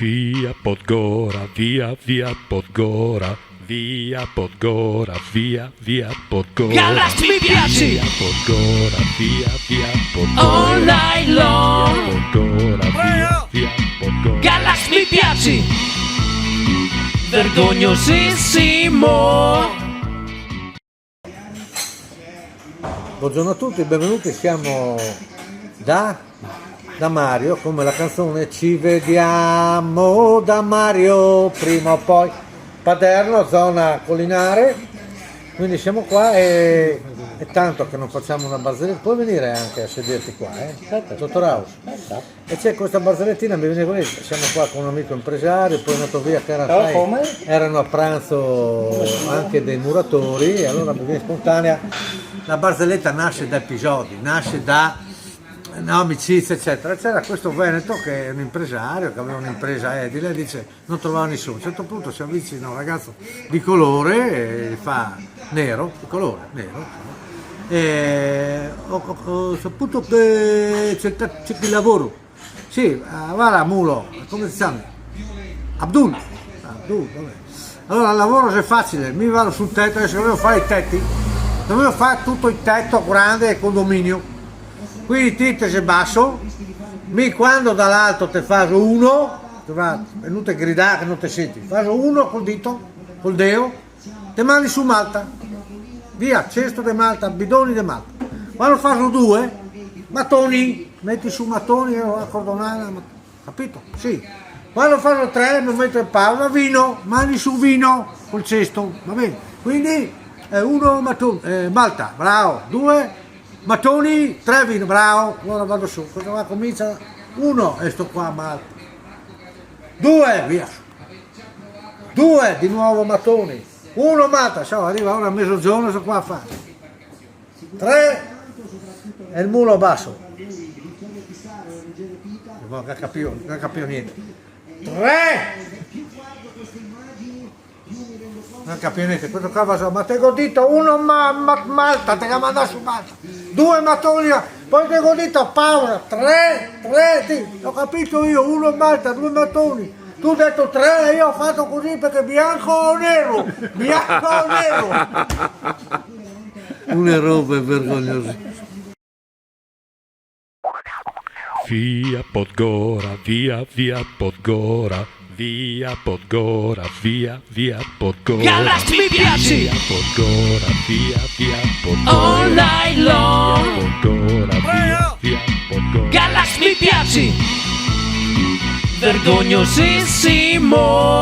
Via Podgora, via Podgora, via Podgora, via Podgora. Galax mi piaci! Via Podgora, via Podgora. All night long! Via Podgora, via Podgora. Galax mi piaci! Vergognosissimo! Buongiorno a tutti, benvenuti, siamo da Mario, come la canzone Ci vediamo da Mario prima o poi. Paderno, zona collinare, quindi siamo qua e è tanto che non facciamo una barzelletta. Puoi venire anche a sederti qua, Dottor House. E c'è questa barzellettina, mi viene così, siamo qua con un amico impresario, poi è andato via che erano a pranzo anche dei muratori e allora mi viene spontanea. La barzelletta nasce da episodi, nasce da amicizia eccetera. C'era questo veneto che è un impresario che aveva un'impresa edile e dice non trovava nessuno. A un certo punto si avvicina un ragazzo di colore e fa nero, di colore nero, e ho saputo che c'è il lavoro. Sì, guarda mulo, come si chiama? Abdul, vabbè. Allora il lavoro è facile, mi vado sul tetto, adesso dovevo fare i tetti, dovevo fare tutto il tetto grande condominio. Quindi ti sei basso, mi quando dall'alto te faccio uno, venuto a gridare che non ti senti, faccio uno col dito, col deo, te mandi su Malta, via, cesto di Malta, bidoni di Malta. Quando faccio due, mattoni, metti su mattoni, a cordonare, capito? Sì. Quando faccio tre, mi metto in pausa, vino, mandi su vino, col cesto, va bene? Quindi uno mattone, Malta, bravo, due, mattoni, tre vino, bravo, allora vado su, cosa va? Comincia, uno e sto qua a Malta, due, via, due, di nuovo mattoni, uno Malta, so, arriva ora a mezzogiorno, sto qua a fare, tre, e il mulo basso, non capivo niente, tre, non capivo niente, questo qua va su, ma te godito, uno Malta, te la manda su Malta, due mattoni, poi te godito Paola, tre, ho capito io, uno Malta, due mattoni, tu hai detto tre e io ho fatto così perché bianco o nero, una roba vergognosa. Via Podgora, via Podgora, via Podgora, via Podgora. Galax mi piaci! Via Podgora, via Podgora. All night long! Via Podgora, via Podgora. Galax mi piaci! Vergognosissimo!